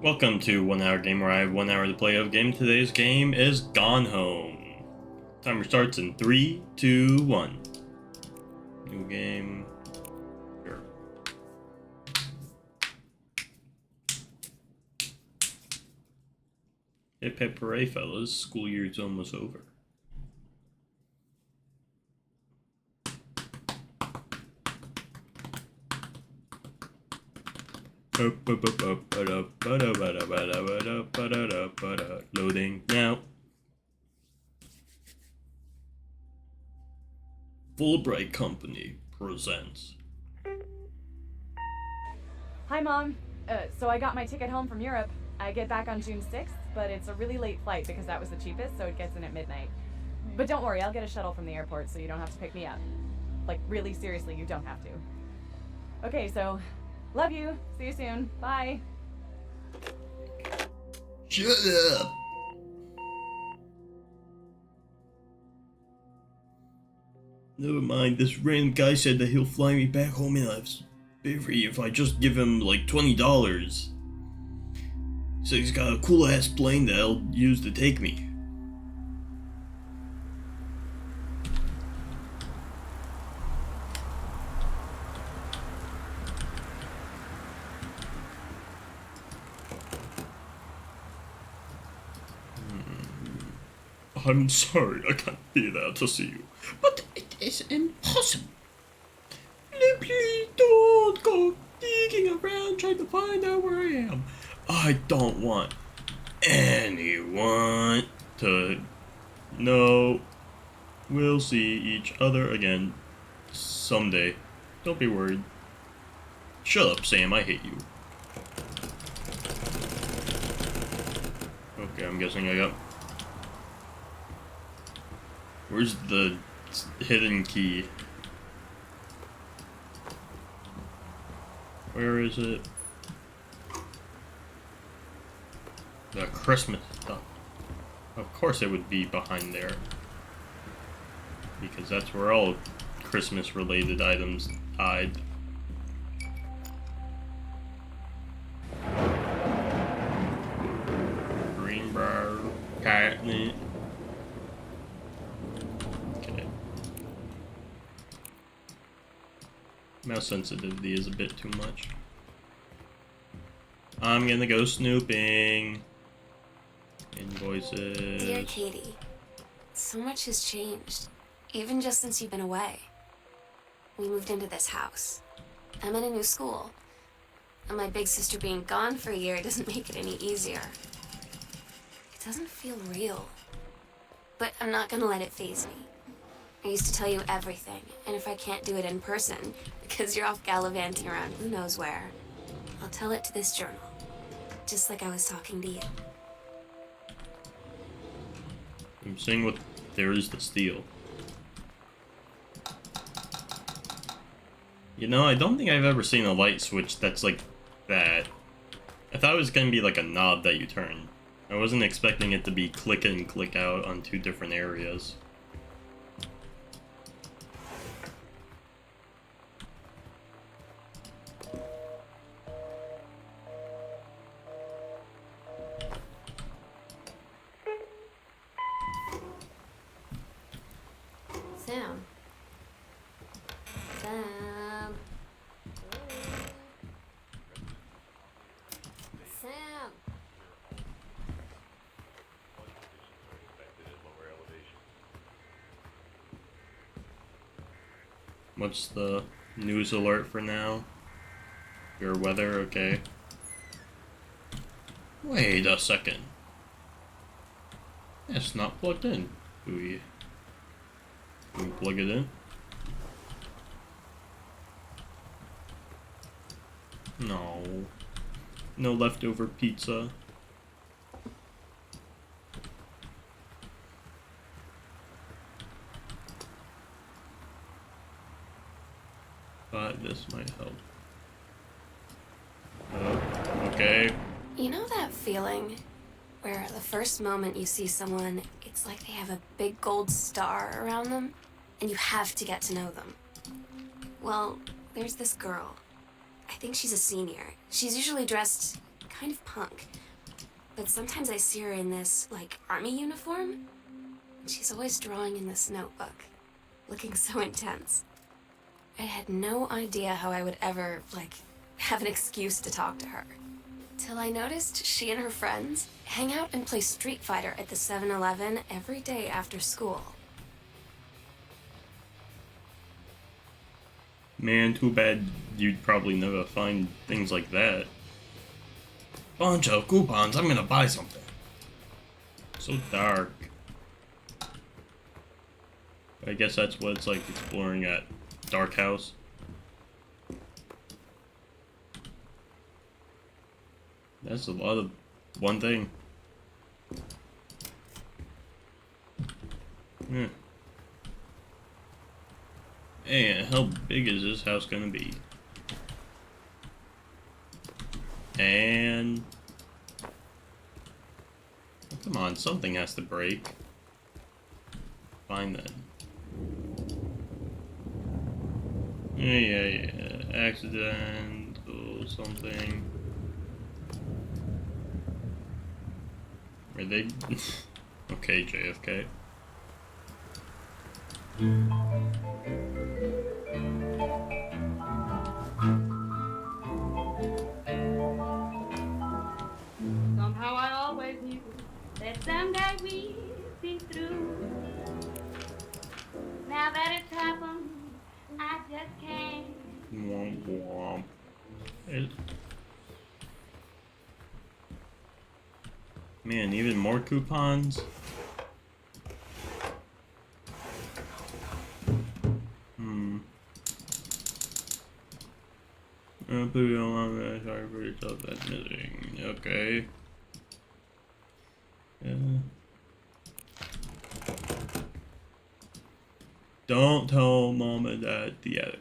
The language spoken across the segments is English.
Welcome to 1 Hour Game, where I have 1 hour to play of game. Today's game is Gone Home. Timer starts in 3, 2, 1. New game. Sure. Hip hip hooray, fellas. School year's almost over. Loading now. Fulbright Company presents. Hi, Mom. So I got my ticket home from Europe. I get back on June 6th, but it's a really late flight because that was the cheapest, so it gets in at midnight. But don't worry, I'll get a shuttle from the airport so you don't have to pick me up. Like, really seriously, you don't have to. Okay, so, love you. See you soon. Bye. Shut up! Never mind, this random guy said that he'll fly me back home in a Spiffy if I just give him like $20. So he's got a cool ass plane that I'll use to take me. I'm sorry, I can't be there to see you. But it is impossible. Please don't go digging around trying to find out where I am. I don't want anyone to know. We'll see each other again someday. Don't be worried. Shut up, Sam, I hate you. Okay, I'm guessing I got... Where's the hidden key? Where is it? The Christmas stuff. Of course it would be behind there. Because that's where all Christmas related items hide. Greenbrier, catnip. Mouse sensitivity is a bit too much. I'm gonna go snooping. Invoices. Dear Katie, so much has changed, even just since you've been away. We moved into this house. I'm in a new school. And my big sister being gone for a year doesn't make it any easier. It doesn't feel real. But I'm not gonna let it faze me. I used to tell you everything, and if I can't do it in person, because you're off gallivanting around who knows where, I'll tell it to this journal, just like I was talking to you. I'm seeing what there is to steal. You know, I don't think I've ever seen a light switch that's like that. I thought it was gonna be like a knob that you turn. I wasn't expecting it to be click in, click out on two different areas. Sam. Sam. Sam. What's the news alert for now? Your weather, okay. Wait a second. It's not plugged in. Do we plug it in? No. No leftover pizza. But this might help. Okay. You know that feeling where the first moment you see someone, it's like they have a big gold star around them, and you have to get to know them? Well, there's this girl. I think she's a senior. She's usually dressed kind of punk. but sometimes I see her in this, like, army uniform. And she's always drawing in this notebook, looking so intense. I had no idea how I would ever, like, have an excuse to talk to her. Till I noticed she and her friends hang out and play Street Fighter at the 7-Eleven every day after school. Man, too bad you'd probably never find things like that. Bunch of coupons, I'm gonna buy something. So dark. I guess that's what it's like exploring at Dark House. That's a lot of one thing. Yeah. Hey, how big is this house gonna be? And... oh, come on, something has to break. Fine then. Yeah. Accident or something. Are they... okay, JFK. Somehow I always knew that someday we'd be through. Now that it's happened, I just can't. Womp womp. Man, even more coupons? I'll put it on that. Sorry for yourself, that's missing. Okay. Don't tell mom and dad the attic.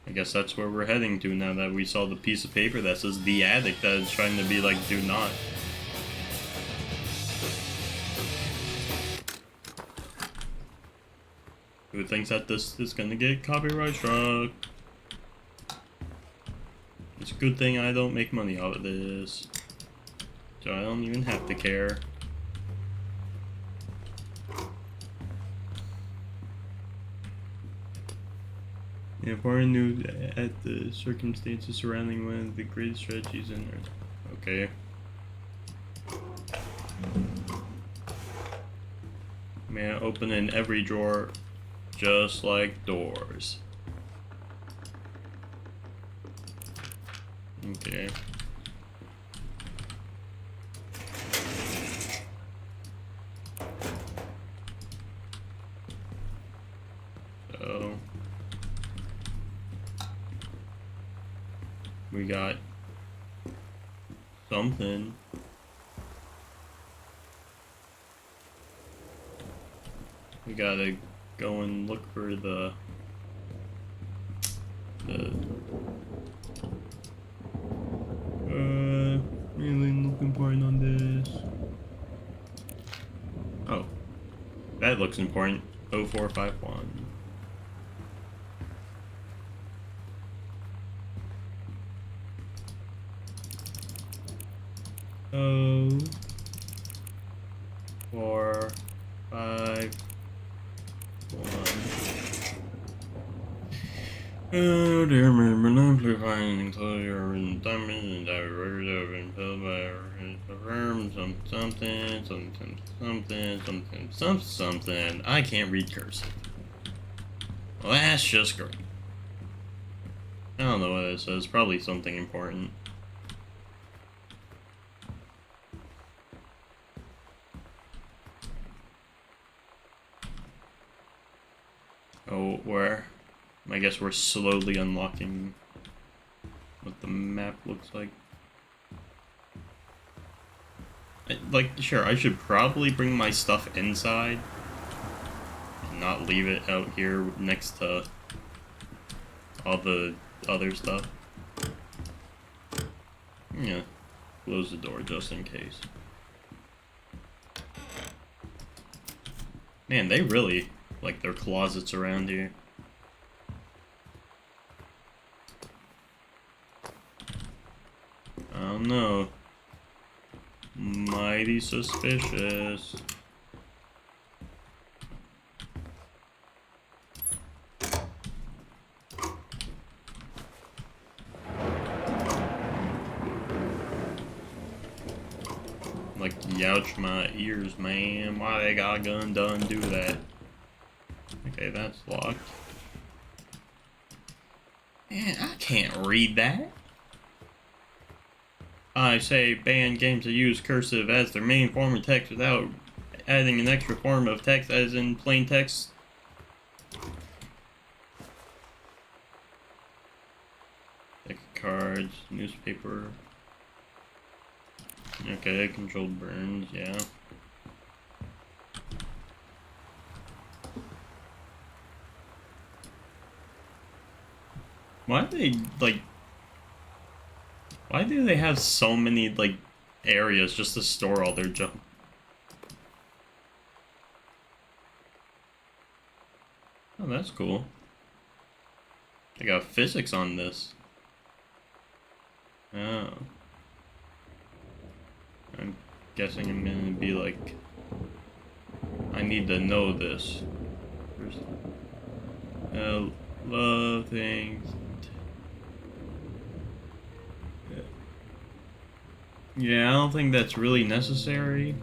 I guess that's where we're heading to now that we saw the piece of paper that says the attic that is trying to be like, do not. Who thinks that this is gonna get copyright struck? It's a good thing I don't make money out of this. So I don't even have to care. The important news at the circumstances surrounding one of the greatest strategies in Earth. Okay. May I open in every drawer just like doors. Okay. So we got something. We gotta go and look for the really looking important on this. Oh, that looks important. 0451. Oh, 4, 5, 1. Oh dear, remember not amplifying enclosure and diamond and diverted have been filled by something. I can't read cursive. Well, that's just great. I don't know what it says. Probably something important. Oh, where? I guess we're slowly unlocking what the map looks like. Sure, I should probably bring my stuff inside and not leave it out here next to all the other stuff. Yeah, close the door just in case. Man, they really like their closets around here. I don't know. Mighty suspicious. Like, youch my ears, man. Why they got a gun done do that? Okay, that's locked. Man, I can't read that. I say ban games that use cursive as their main form of text without adding an extra form of text as in plain text. Deck of cards, newspaper. Okay, controlled burns, yeah. Why do they, like... Why do they have so many, like, areas just to store all their junk? Oh, that's cool. They got physics on this. Oh. I'm guessing I'm gonna be like... I need to know this. Love things. Yeah, I don't think that's really necessary.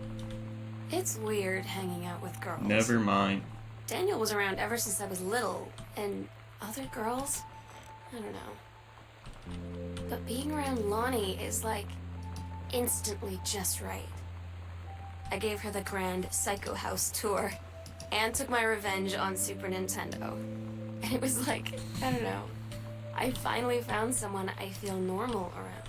It's weird hanging out with girls. Never mind. Daniel was around ever since I was little, and other girls? I don't know. But being around Lonnie is like instantly just right. I gave her the grand Psycho House tour and took my revenge on Super Nintendo. And it was like, I don't know, I finally found someone I feel normal around.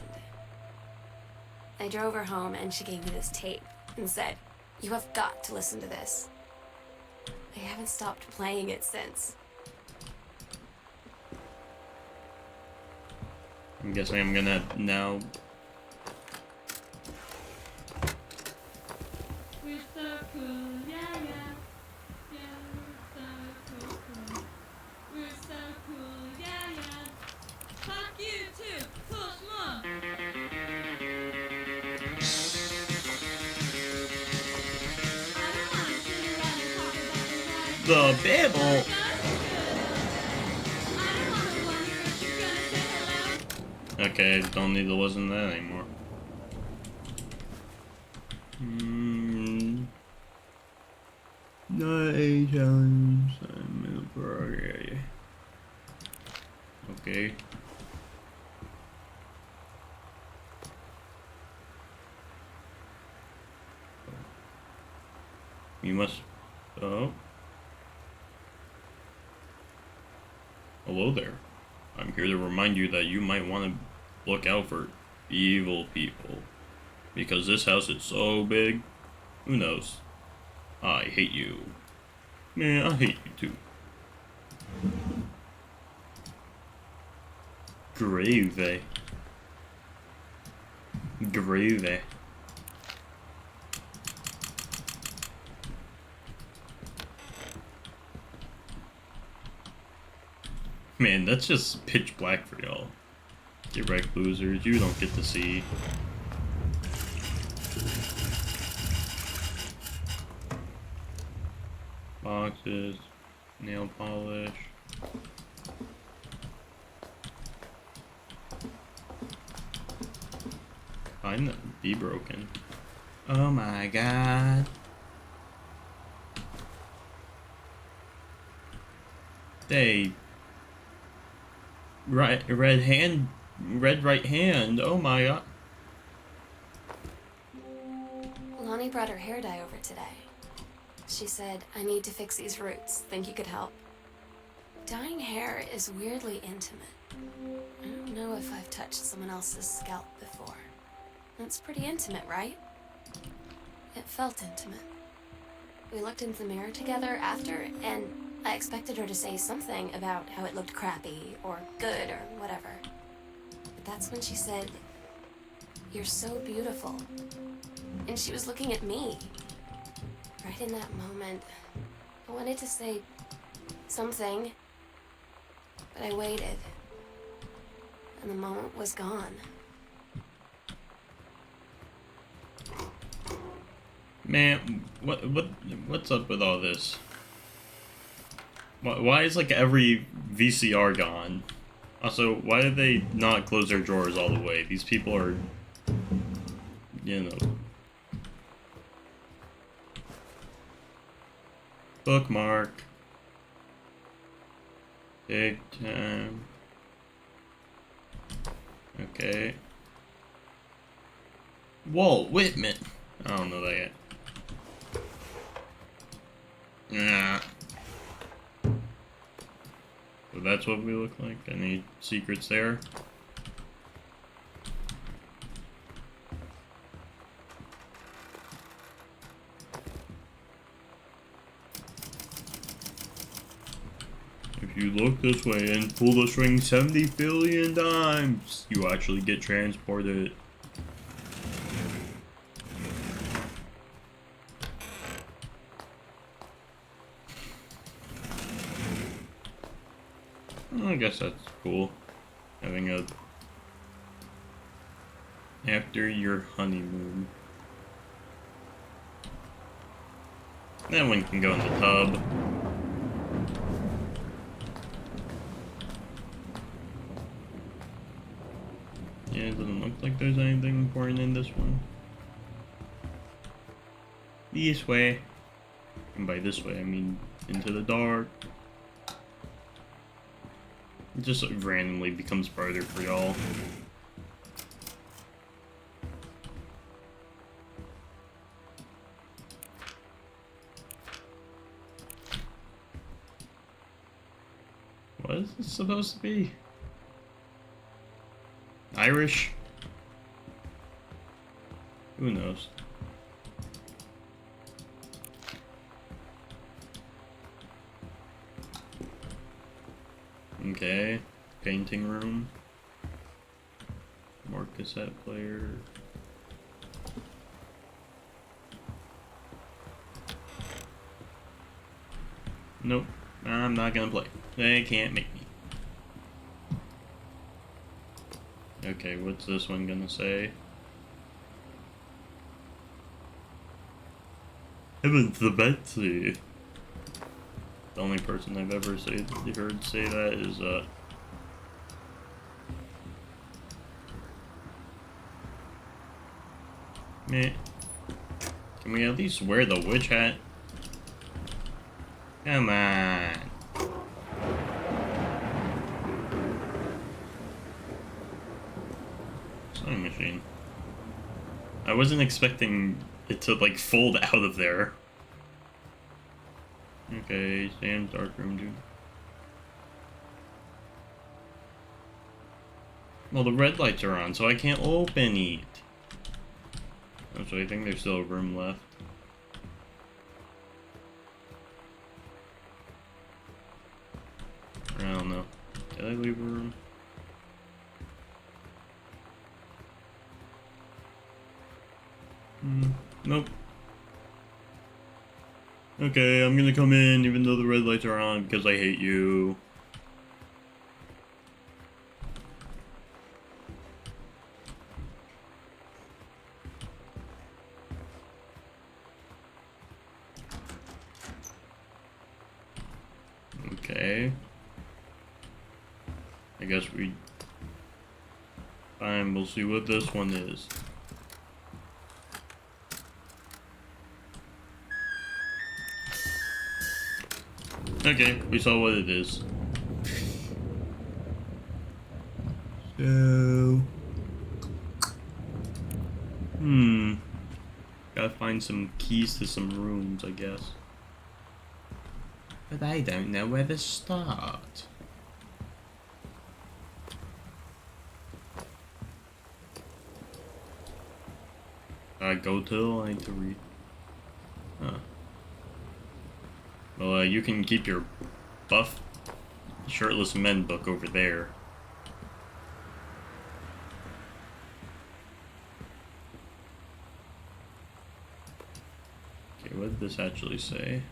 I drove her home and she gave me this tape and said, "You have got to listen to this." I haven't stopped playing it since. I'm guessing I'm gonna now... We're so cool, yeah, yeah. Yeah, we're so cool. We're so cool, yeah, yeah. Fuck you too, cool schmuck. I don't wanna sit around and talk about your life. The Bible! I don't wanna wonder if you're gonna say hello. Okay, don't need to listen to that anymore. No challenge. I'm in a program. Okay. You must. Oh. Hello there. I'm here to remind you that you might want to look out for evil people. Because this house is so big. Who knows? I hate you. Man, I hate you too. Gravy. Gravy. Man, that's just pitch black for y'all. Get wrecked, losers. You don't get to see. Boxes, nail polish. I'd not be broken. Oh my god. They red right hand. Oh my god. Lonnie brought her hair dye over today. She said, "I need to fix these roots. Think you could help?" Dyeing hair is weirdly intimate. I don't know if I've touched someone else's scalp before. That's pretty intimate, right? It felt intimate. We looked into the mirror together after, and I expected her to say something about how it looked crappy or good or whatever. But that's when she said, "You're so beautiful." And she was looking at me. Right in that moment, I wanted to say something, but I waited, and the moment was gone. Man, what's up with all this? Why is like every VCR gone? Also, why did they not close their drawers all the way? These people are, you know. Bookmark. Big time. Okay. Walt Whitman. I don't know that yet. Nah. So that's what we look like. Any secrets there? If you look this way and pull the string 70 billion times, you actually get transported. I guess that's cool. Having a after your honeymoon. That one can go in the tub. Yeah, it doesn't look like there's anything important in this one. This way. And by this way, I mean into the dark. It just randomly becomes farther for y'all. What is this supposed to be? Irish? Who knows? Okay, painting room. More cassette player. Nope, I'm not gonna play. They can't make me. Okay, what's this one gonna say? Heavens to Betsy. The only person I've ever heard say that is, meh. Can we at least wear the witch hat? Come on. Sewing machine. I wasn't expecting it to, like, fold out of there. Okay, Sam's darkroom, dude. Well, the red lights are on, so I can't open it. Oh, so I think there's still a room left. I don't know. Did I leave a room? Nope. Okay, I'm gonna come in even though the red lights are on because I hate you. Okay. I guess fine, we'll see what this one is. Okay, we saw what it is. So... Gotta find some keys to some rooms, I guess. But I don't know where to start. Go till I need to read. Huh. Well, you can keep your buff shirtless men book over there. Okay, what did this actually say?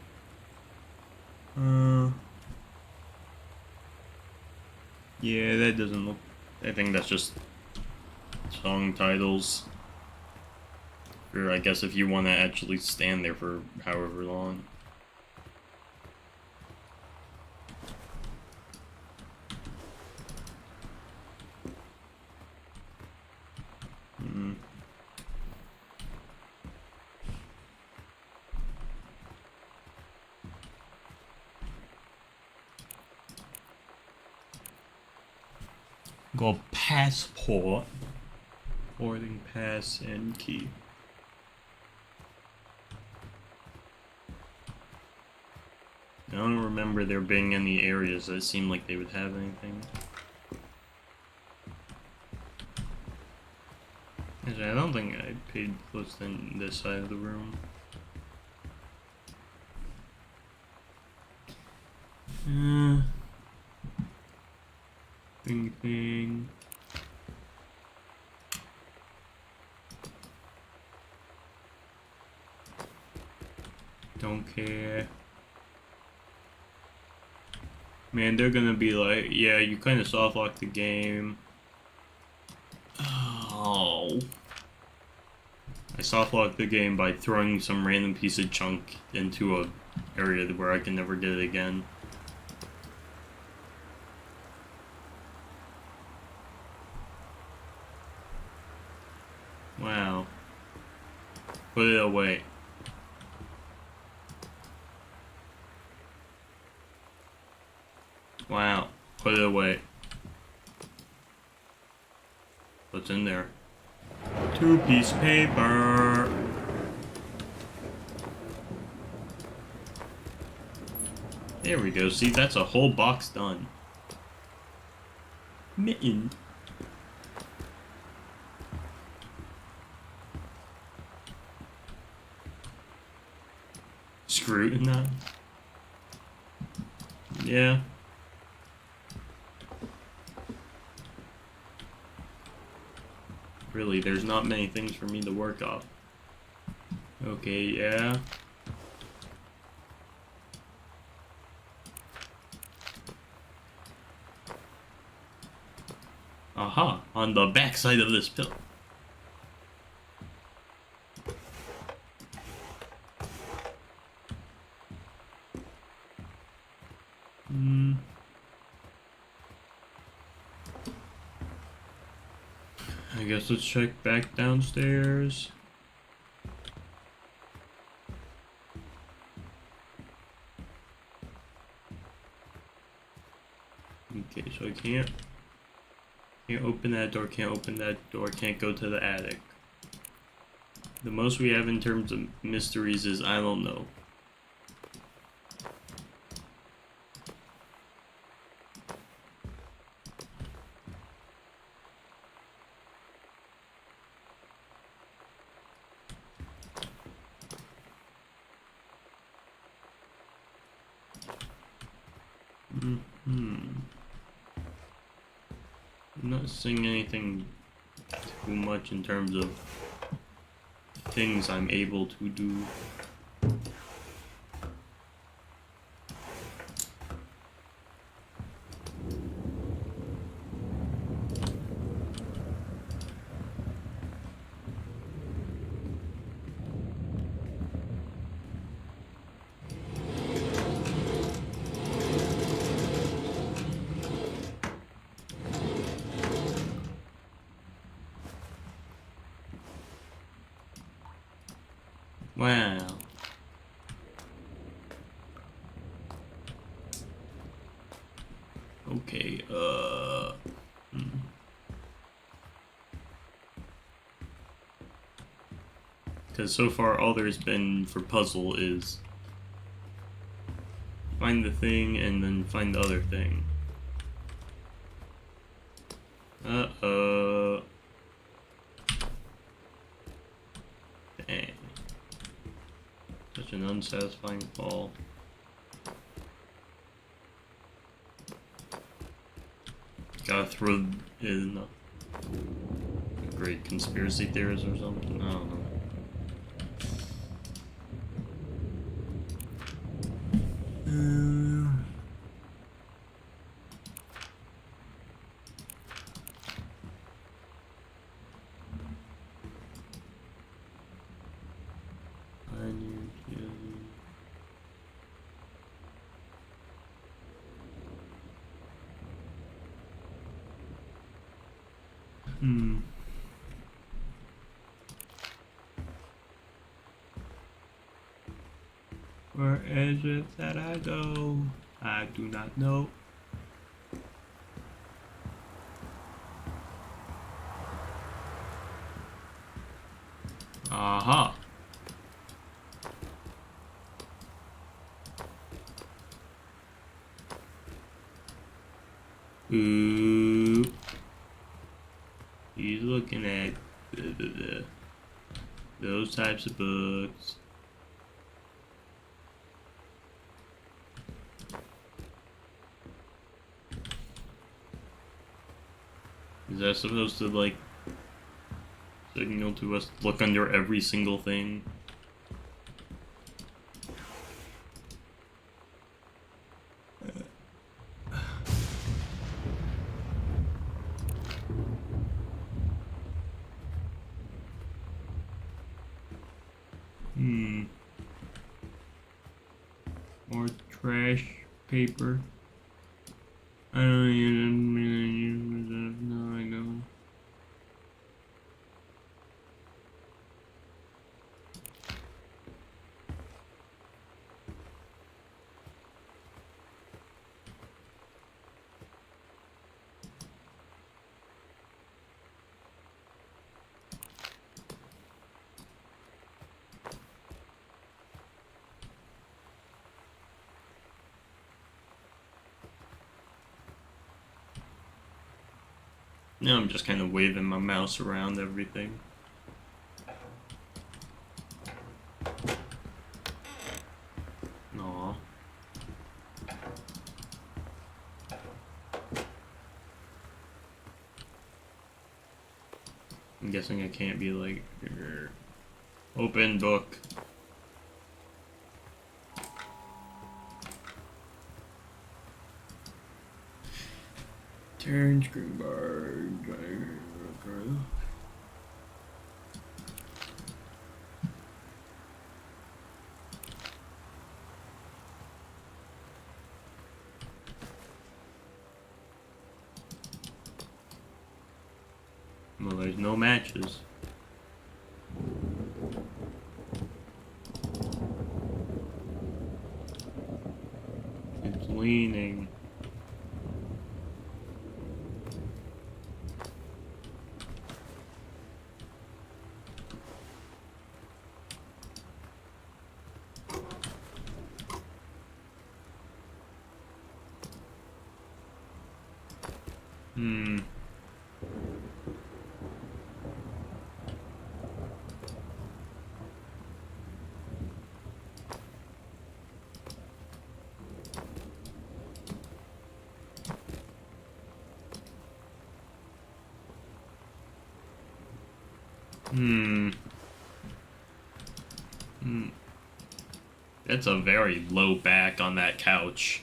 Yeah, that doesn't look... I think that's just song titles. Or I guess if you want to actually stand there for however long. Hmm. Go passport. Boarding pass and key. I don't remember there being any areas that seemed like they would have anything. Actually, I don't think I paid close to this side of the room. Thing. Don't care. Man, they're gonna be like, yeah, you kind of soft locked the game. Oh. I soft locked the game by throwing some random piece of junk into a area where I can never get it again. Wow. Put it away. Wow. Put it away. What's in there? 2-piece paper. There we go. See, that's a whole box done. Mitten. Screw in that. Yeah. Really, there's not many things for me to work off. Okay, yeah. Aha, on the back side of this pillar. I guess let's check back downstairs. Okay, so I can't open that door, can't open that door, can't go to the attic. The most we have in terms of mysteries is I don't know. I'm not seeing anything too much in terms of things I'm able to do. Wow. Okay, Because so far all there's been for puzzle is find the thing and then find the other thing. Uh-oh. Dang. Such an unsatisfying fall. Gotta throw in great conspiracy theories or something. I don't know. Hmm. Where is it that I go? I do not know. Aha. Ooh. He's looking at those types of books. Is that supposed to, like, signal to us to look under every single thing? More trash paper. I don't even no, I know. Now I'm just kind of waving my mouse around everything. Aw. I'm guessing I can't be like, open book. Turn screen bar. Well, there's no matches. It's leaning. Hmm. Hmm. Hmm. That's a very low back on that couch.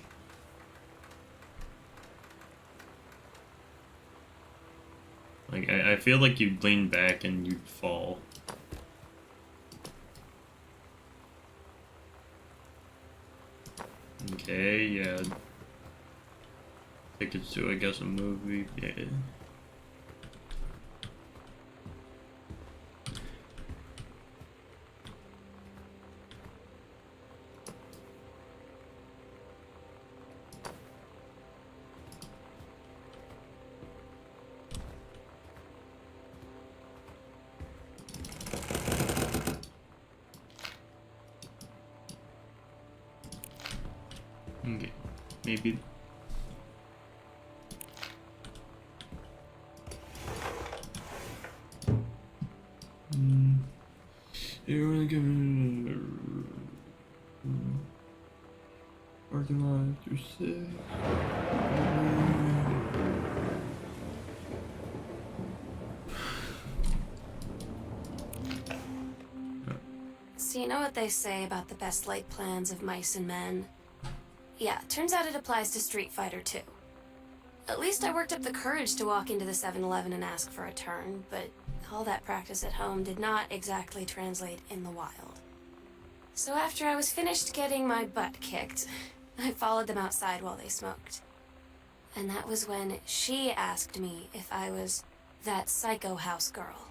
Like, I feel like you'd lean back and you'd fall. Okay, yeah. Tickets to, I guess, a movie. Yeah. Okay, maybe. Everyone give parking lot after 6. So you know what they say about the best laid plans of mice and men? Yeah, turns out it applies to Street Fighter too. At least I worked up the courage to walk into the 7-Eleven and ask for a turn, but all that practice at home did not exactly translate in the wild. So after I was finished getting my butt kicked, I followed them outside while they smoked. And that was when she asked me if I was that Psycho House girl.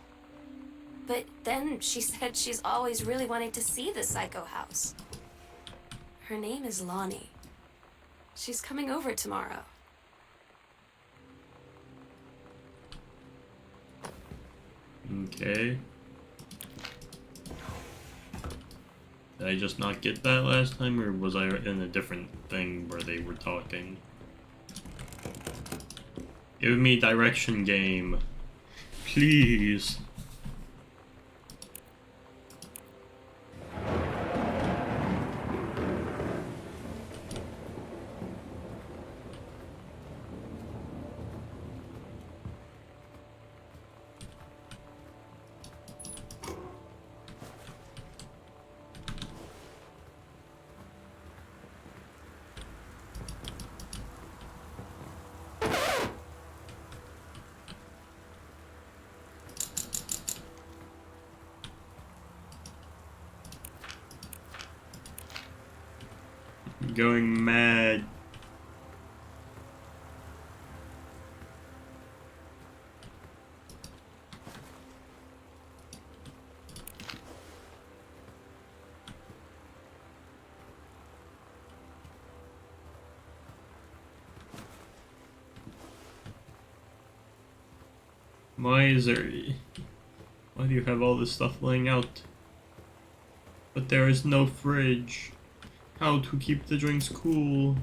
But then she said she's always really wanted to see the Psycho House. Her name is Lonnie. She's coming over tomorrow. Okay. Did I just not get that last time, or was I in a different thing where they were talking? Give me direction, game. Please. Going mad. Why is there... Why do you have all this stuff laying out? But there is no fridge. How to keep the drinks cool.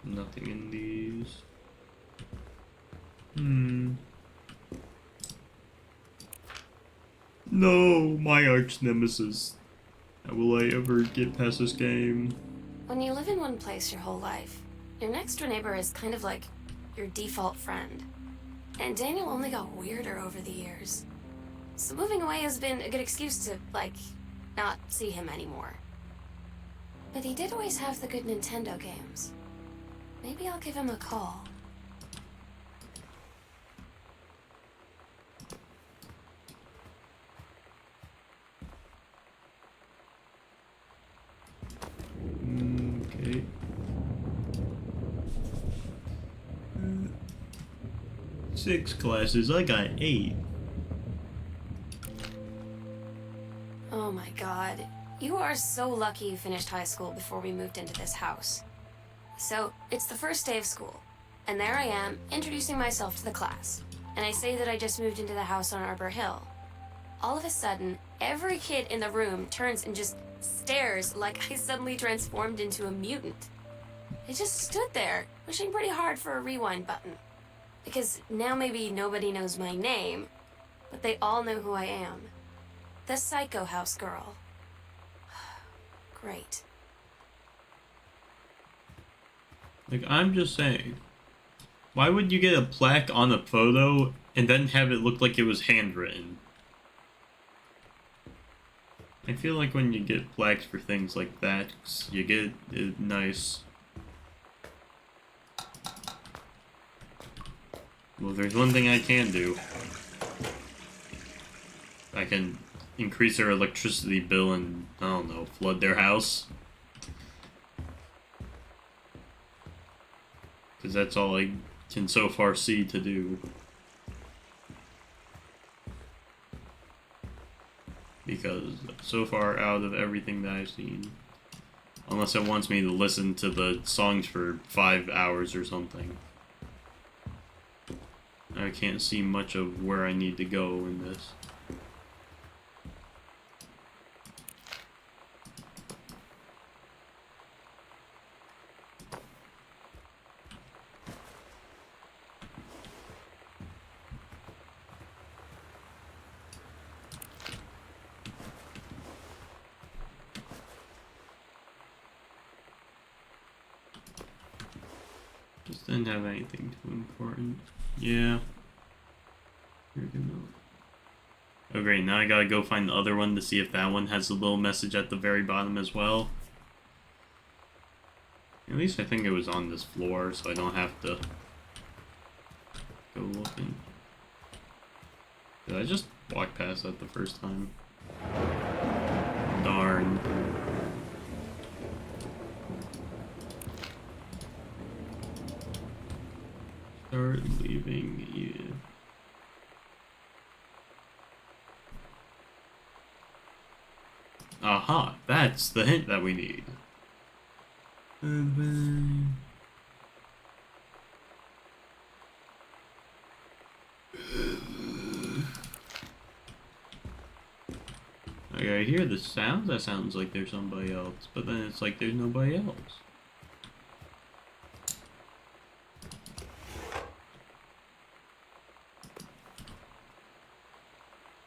Nothing in these. No, my arch nemesis. How will I ever get past this game? When you live in one place your whole life, your next door neighbor is kind of like your default friend. And Daniel only got weirder over the years. So moving away has been a good excuse to, like, not see him anymore. But he did always have the good Nintendo games. Maybe I'll give him a call. Okay. 6 classes, I got 8. Oh my god. You are so lucky you finished high school before we moved into this house. So, it's the first day of school, and there I am, introducing myself to the class. And I say that I just moved into the house on Arbor Hill. All of a sudden, every kid in the room turns and just stares like I suddenly transformed into a mutant. I just stood there, wishing pretty hard for a rewind button. Because now maybe nobody knows my name, but they all know who I am. The Psycho House girl. Great. Like, I'm just saying, why would you get a plaque on a photo and then have it look like it was handwritten? I feel like when you get plaques for things like that, you get it nice. Well, there's one thing I can do. I can increase their electricity bill and, I don't know, flood their house. Because that's all I can so far see to do. Because so far out of everything that I've seen, unless it wants me to listen to the songs for 5 hours or something, I can't see much of where I need to go in this. Just didn't have anything too important. Yeah. You're gonna... Oh great, now I gotta go find the other one to see if that one has a little message at the very bottom as well. At least I think it was on this floor, so I don't have to go looking. Did I just walk past that the first time? Darn. Start leaving. Yeah. Aha, that's the hint that we need. Okay, I hear the sounds. That sounds like there's somebody else, but then it's like there's nobody else.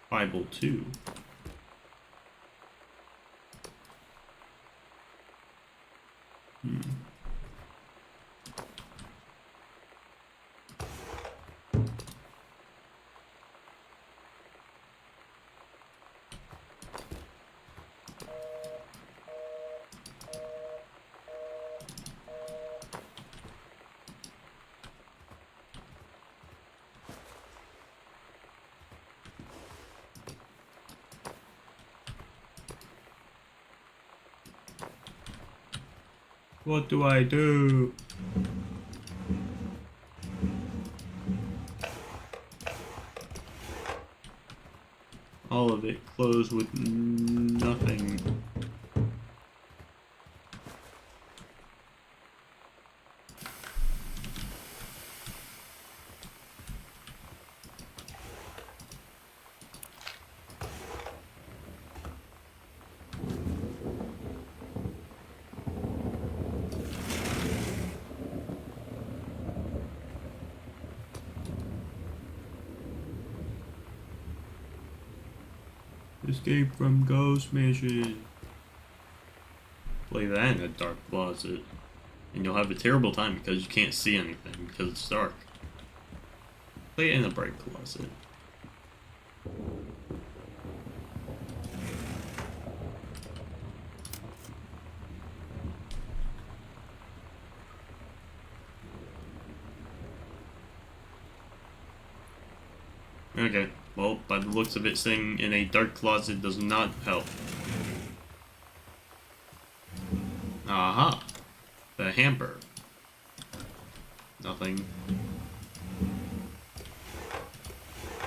Bible 2. What do I do? All of it closed with nothing. Escape from ghost mission. Play that in a dark closet, and you'll have a terrible time because you can't see anything because it's dark. Play it in a bright closet. Okay, well, by the looks of it, staying in a dark closet does not help. Aha! The hamper. Nothing.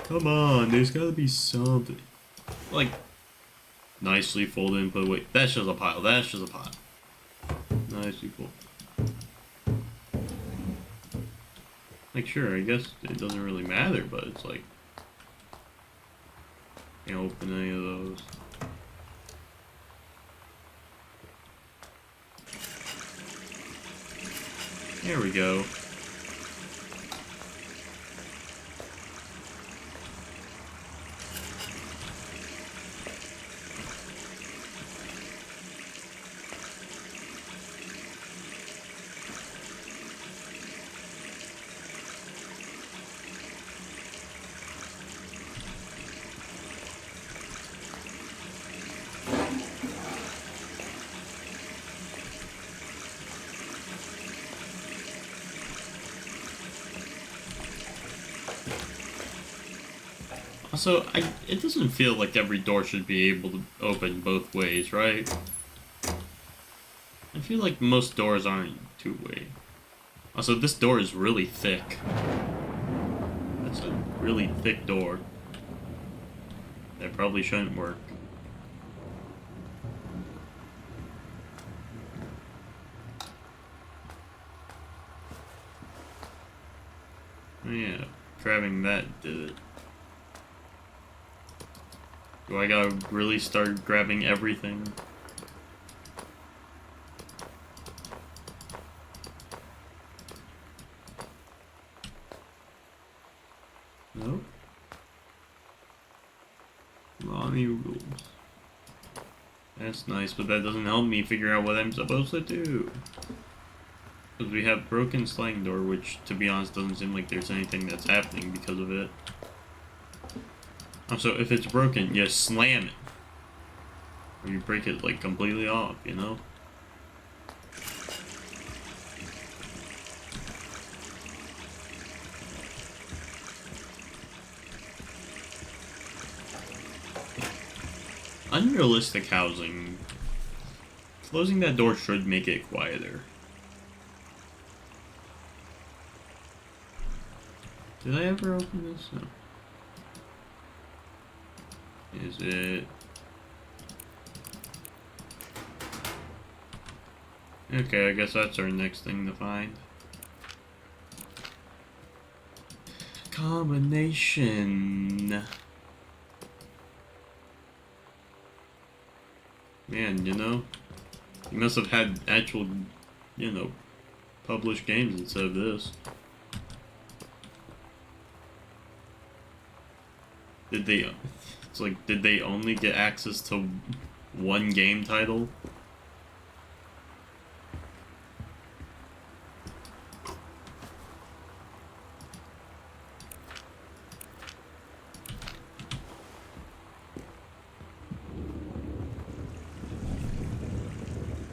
Come on, there's gotta be something. Like, nicely folded and put away. That's just a pile, that's just a pile. Nicely folded. Like, sure, I guess it doesn't really matter, but it's like, can't open any of those. There we go. Also, it doesn't feel like every door should be able to open both ways, right? I feel like most doors aren't two-way. Also, this door is really thick. That's a really thick door. That probably shouldn't work. Yeah, grabbing that did it. Do I gotta really start grabbing everything? Nope. Lonnie rules. That's nice, but that doesn't help me figure out what I'm supposed to do. Because we have broken sliding door, which, to be honest, doesn't seem like there's anything that's happening because of it. So if it's broken, you slam it. Or you break it, like, completely off, you know? Unrealistic housing. Closing that door should make it quieter. Did I ever open this? No. Is it? Okay, I guess that's our next thing to find. Combination. Man, you know, you must have had actual, you know, published games instead of this. Did they? It's like, did they only get access to one game title?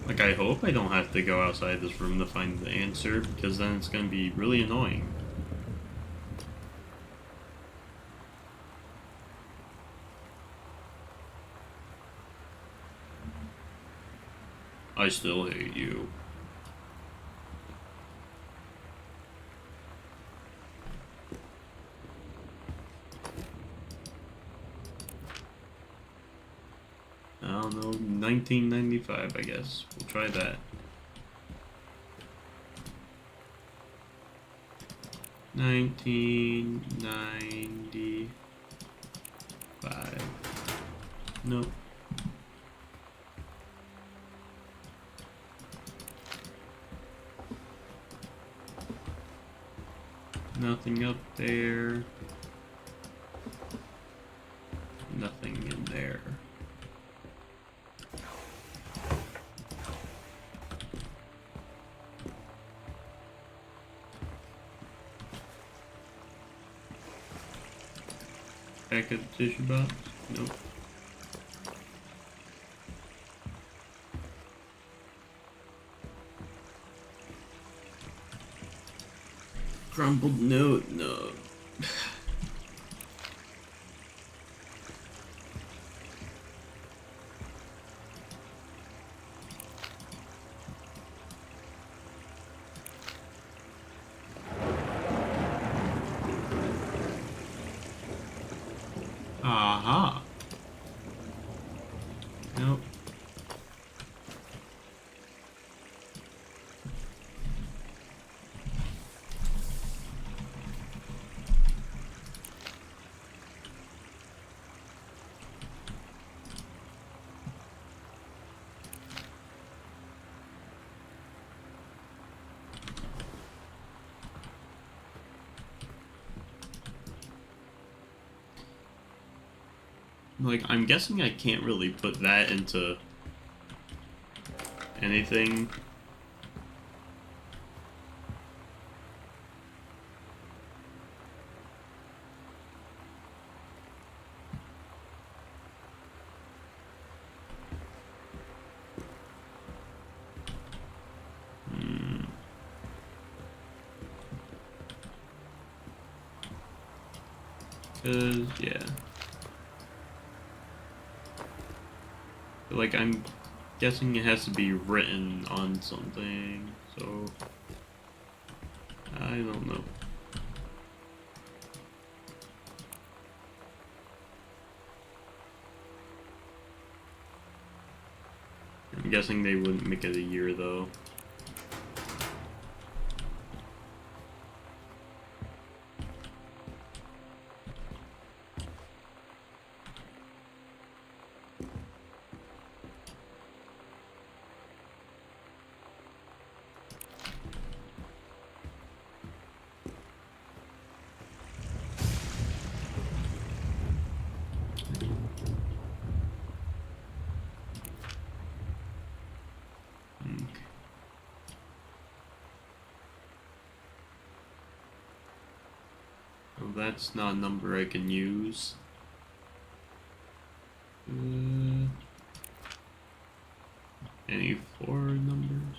Like, I hope I don't have to go outside this room to find the answer, because then it's gonna be really annoying. I still hate you. I don't know, 1995, I guess. We'll try that. 1995. Nope. Nothing up there. Nothing in there. Back at the tissue box? Nope. Crumpled note? No. Aha. Nope. Like, I'm guessing I can't really put that into anything. Yeah. Like, I'm guessing it has to be written on something, so I don't know. I'm guessing they wouldn't make it a year, though. Well, that's not a number I can use. Any floor numbers?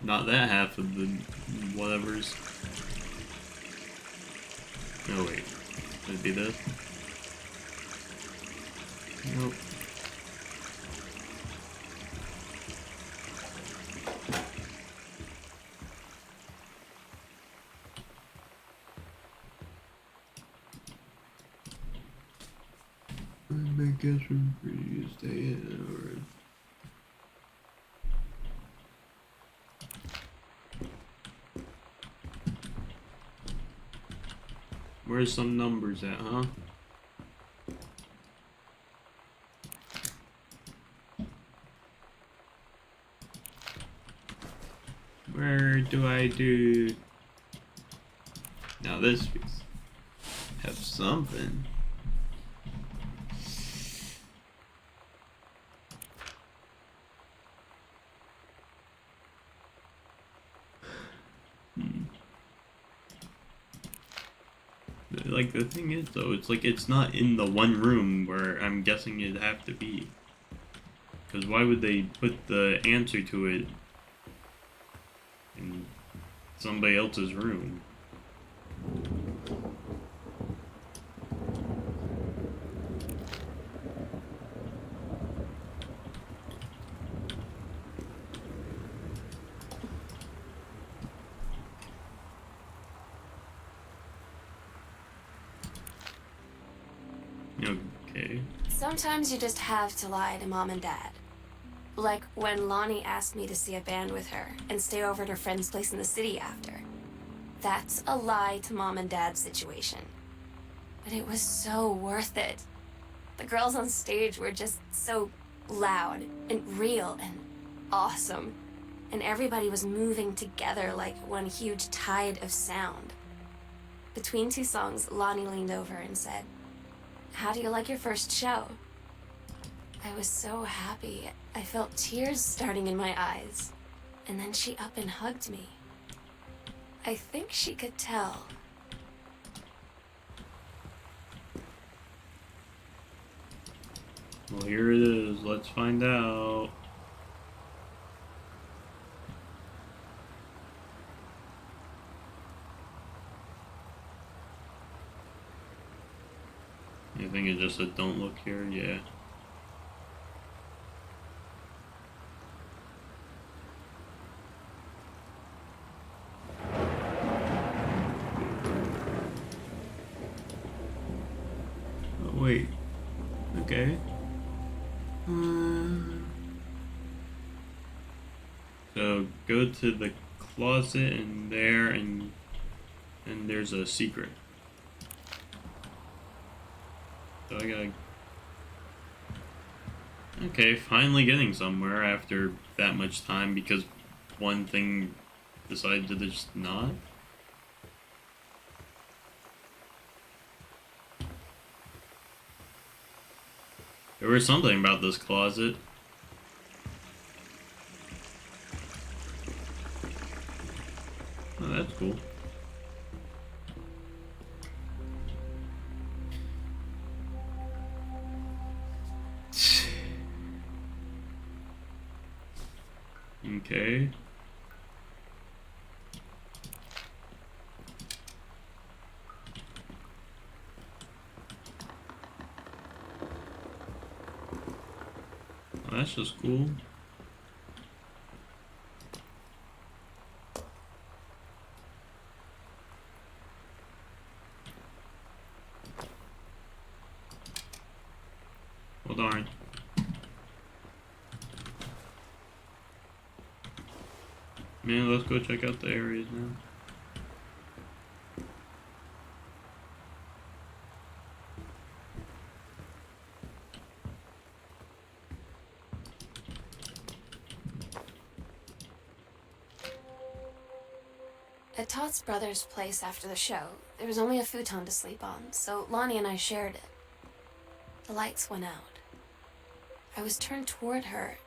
Not that half of the whatevers. No, wait. Would it be this? Nope. I guess we're free to stay in or. Where's some numbers at, huh? Where do I do? Now this piece have something. Like, the thing is, though, it's like it's not in the one room where I'm guessing it'd have to be. Because why would they put the answer to it in somebody else's room? Okay. Sometimes you just have to lie to mom and dad. Like when Lonnie asked me to see a band with her and stay over at her friend's place in the city after. That's a lie to mom and dad situation. But it was so worth it. The girls on stage were just so loud and real and awesome. And everybody was moving together like one huge tide of sound. Between two songs, Lonnie leaned over and said, "How do you like your first show?" I was so happy. I felt tears starting in my eyes. And then she up and hugged me. I think she could tell. Well, here it is. Let's find out. I think it just said don't look here, yeah. Oh, wait. Okay. So go to the closet in there and there's a secret. So I gotta... Okay, finally getting somewhere after that much time because one thing decided to just not. There was something about this closet. Oh, that's cool. Okay. Oh, that's just cool. Well, darn. Man, let's go check out the areas now. At Todd's brother's place after the show, there was only a futon to sleep on, so Lonnie and I shared it. The lights went out. I was turned toward her.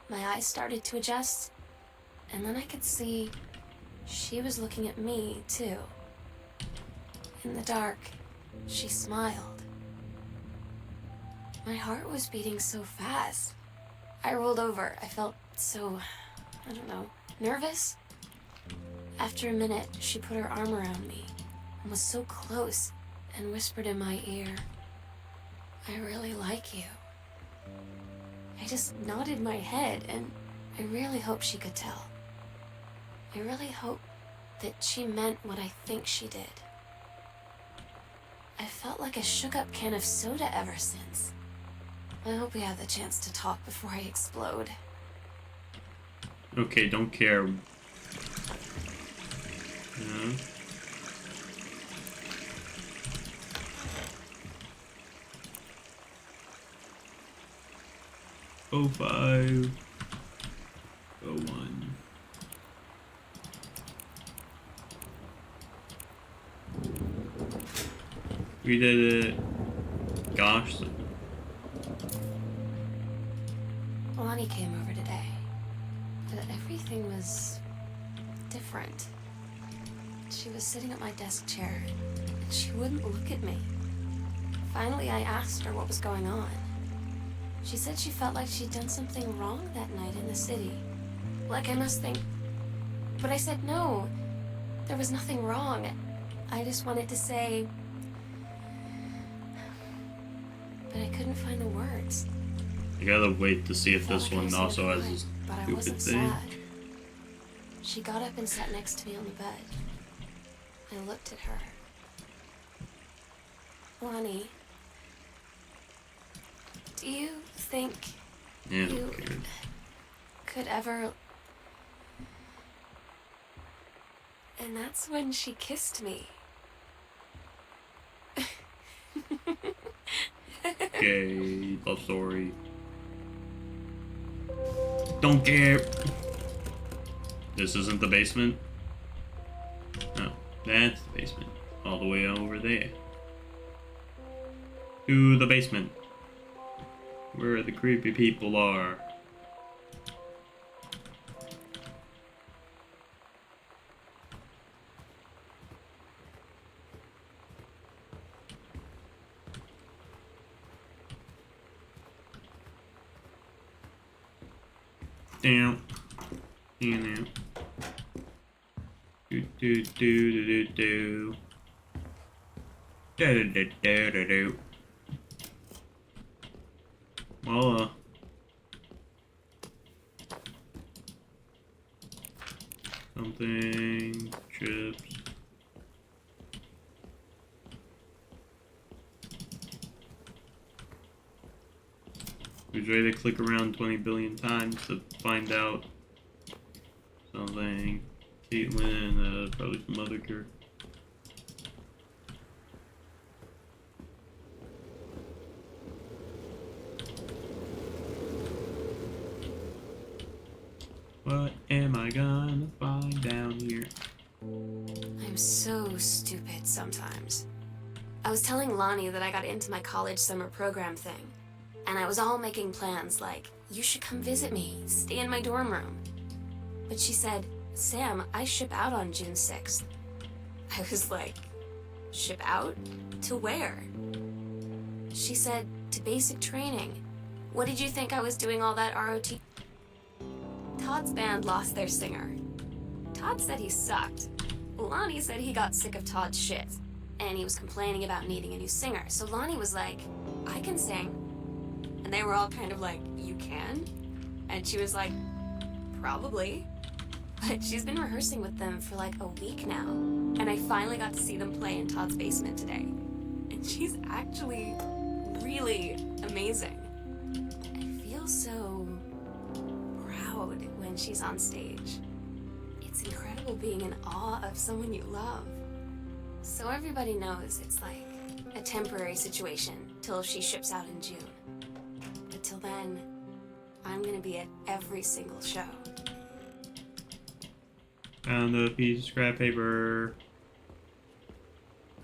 My eyes started to adjust, and then I could see she was looking at me, too. In the dark, she smiled. My heart was beating so fast. I rolled over. I felt so, I don't know, nervous? After a minute, she put her arm around me and was so close and whispered in my ear, "I really like you." I just nodded my head, and I really hope she could tell. I really hope that she meant what I think she did. I felt like a shook-up can of soda ever since. I hope we have the chance to talk before I explode. Okay, don't care. Yeah. Oh 05. 01. We did it. Gosh. Lonnie came over today, but everything was different. She was sitting at my desk chair, and she wouldn't look at me. Finally, I asked her what was going on. She said she felt like she'd done something wrong that night in the city. Like I must think... But I said no. There was nothing wrong. I just wanted to say... But I couldn't find the words. I gotta wait to see if Felt this like I one said also has goodbye, this but I stupid wasn't thing. sad. She got up and sat next to me on the bed. I looked at her. Lonnie, do you think Yeah, you okay. could ever... And that's when she kissed me. Okay, love story. Don't care. This isn't the basement? No, that's the basement. All the way over there. To the basement. Where the creepy people are. Down. Down. Do do do do do do. Da da da da da do. Well, something, chips. Who's ready to click around 20 billion times to find out something? Caitlin, probably some other character. What am I gonna find down here? I'm so stupid sometimes. I was telling Lonnie that I got into my college summer program thing, and I was all making plans like, you should come visit me, stay in my dorm room. But she said, Sam, I ship out on June 6th. I was like, ship out? To where? She said, to basic training. What did you think I was doing all that ROT? Todd's band lost their singer. Todd said he sucked. Lonnie said he got sick of Todd's shit, and he was complaining about needing a new singer. So Lonnie was like, I can sing. And they were all kind of like, you can? And she was like, probably. But she's been rehearsing with them for like a week now. And I finally got to see them play in Todd's basement today. And she's actually really amazing. I feel so proud when she's on stage. It's incredible being in awe of someone you love. So everybody knows it's like a temporary situation till she ships out in June. But till then, I'm gonna be at every single show. Found a piece of scrap paper.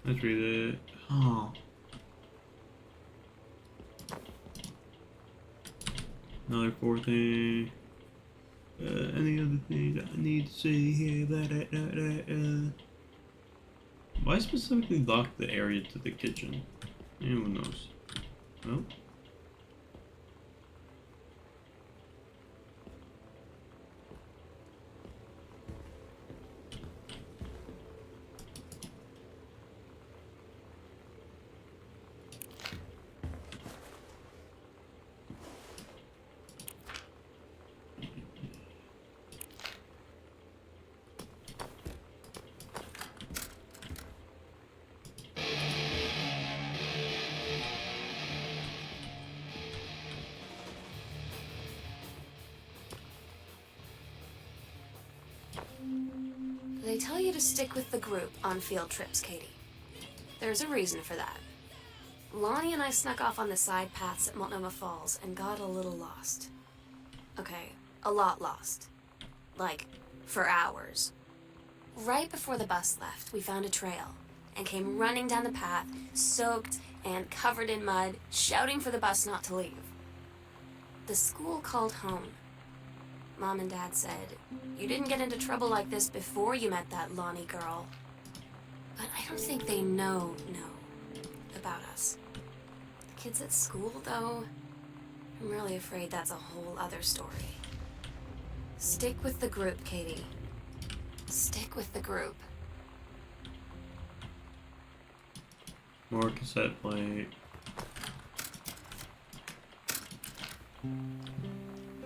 Let's read it. Oh. Another 4 thing. Any other things I need to say here? Why specifically lock the area to the kitchen? Anyone knows? Well. They tell you to stick with the group on field trips, Katie. There's a reason for that. Lonnie and I snuck off on the side paths at Multnomah Falls and got a little lost. Okay, a lot lost. Like, for hours. Right before the bus left, we found a trail and came running down the path, soaked and covered in mud, shouting for the bus not to leave. The school called home. Mom and Dad said, "You didn't get into trouble like this before you met that Lonnie girl." But I don't think they know about us. The kids at school, though, I'm really afraid that's a whole other story. Stick with the group, Katie. Stick with the group. More cassette plate.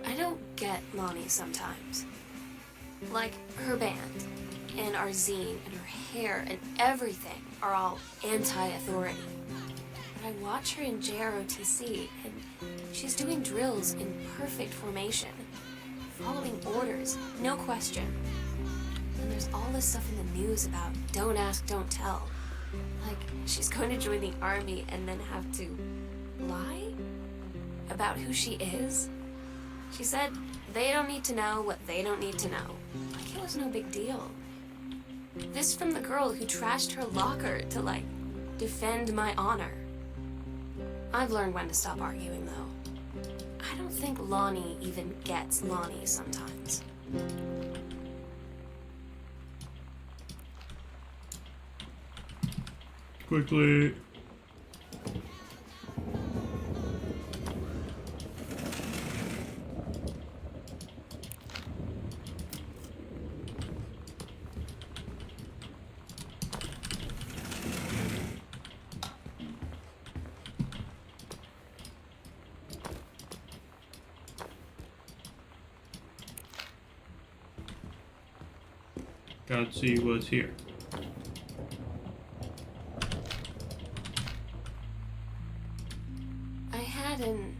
I don't get Lonnie sometimes. Like, her band, and our zine, and her hair, and everything are all anti-authority. But I watch her in JROTC, and she's doing drills in perfect formation, following orders, no question. And there's all this stuff in the news about don't ask, don't tell. Like, she's going to join the army and then have to lie about who she is. She said they don't need to know what they don't need to know. Like it was no big deal. This from the girl who trashed her locker to, like, defend my honor. I've learned when to stop arguing, though. I don't think Lonnie even gets Lonnie sometimes. Quickly. Gotta see what's here. I had an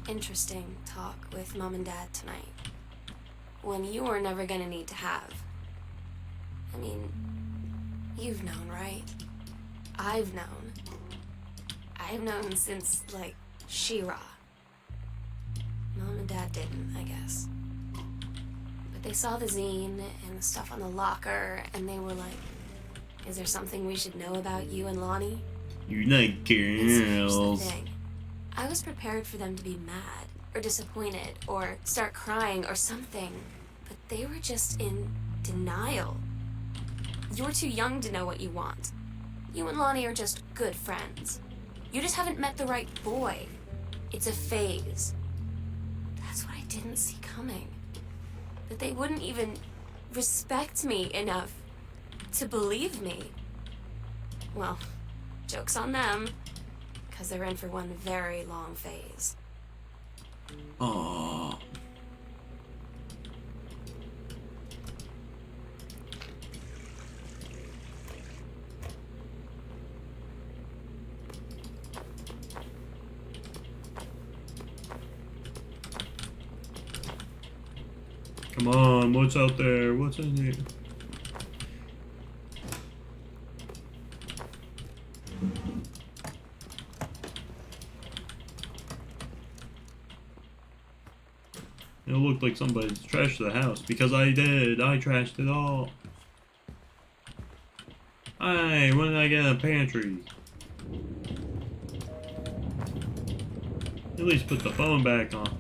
interesting talk with Mom and Dad tonight. One you were never gonna need to have. I mean, you've known, right? I've known. I've known since, like, She-Ra. Mom and Dad didn't, I guess. But they saw the zine and the stuff on the locker, and they were like, is there something we should know about you and Lonnie? You like And so here's the girls. thing. I was prepared for them to be mad, or disappointed, or start crying, or something. But they were just in denial. You're too young to know what you want. You and Lonnie are just good friends. You just haven't met the right boy. It's a phase. That's what I didn't see coming. That they wouldn't even respect me enough to believe me. Well, joke's on them, because they're in for one very long phase. Aww. Come on, what's out there? What's in here? It looked like somebody trashed the house, because I did. I trashed it all. Hey, when did I get a pantry? At least put the phone back on.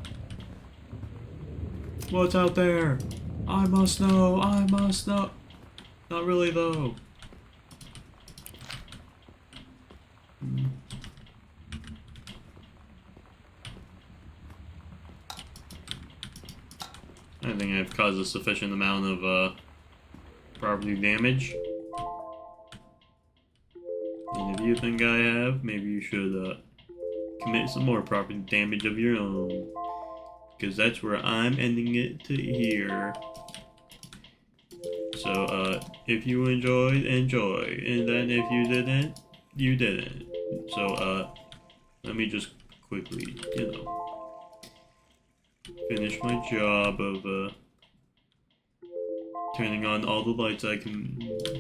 What's out there? I must know. I must know. Not really, though. I think I've caused a sufficient amount of property damage. And if you think I have, maybe you should commit some more property damage of your own. Because that's where I'm ending it to here. So, if you enjoyed, enjoy. And then if you didn't, you didn't. So, let me just quickly, finish my job of, turning on all the lights I can,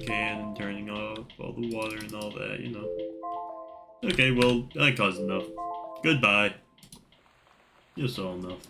and turning off all the water and all that, you know. Okay, well, I caused enough. Goodbye. You saw enough.